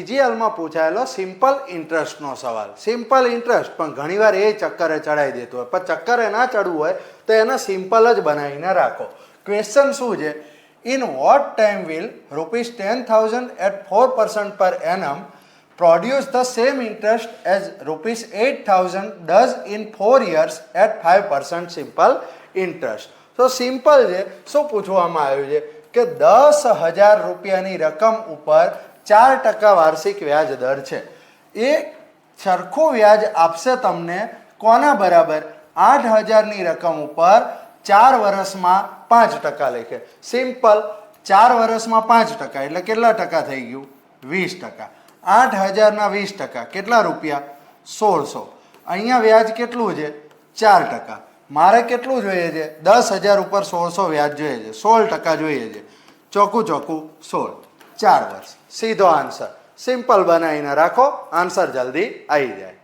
CGL માં પૂછાયેલો simple ઇન્ટરેસ્ટનો સવાલ. Simple interest પણ ઘણીવાર એ ચક્કરે ચડાવી દેતું હોય, પણ ચક્કરે ના ચડવું હોય તો એને સિમ્પલ જ બનાવીને રાખો. ક્વેશ્ચન શું છે? In what time will ₹10,000 at 4% per annum produce the same interest as ₹8,000 does in 4 years at 5% simple interest? તો સિમ્પલ છે. શું પૂછવામાં આવ્યું છે કે 10,000 રૂપિયાની રકમ ઉપર 4% વાર્ષિક વ્યાજ દર છે. એ સરખું વ્યાજ આપશે તમને કોના બરાબર? 8,000ની રકમ ઉપર 4 વર્ષમાં 5% લેખે. સિમ્પલ. 4 વર્ષમાં 5% એટલે કેટલા ટકા થઈ ગયું? 20%. 8,000ના 20% કેટલા રૂપિયા? 1,600. અહીંયા વ્યાજ કેટલું છે? 4%. મારે કેટલું જોઈએ છે? 10,000 ઉપર 1,600 વ્યાજ જોઈએ છે. 16% જોઈએ છે. ચોખ્ખું 16. 4 વર્ષ. સીધો આન્સર. સિમ્પલ બનાવીને રાખો, આન્સર જલ્દી આવી જાય.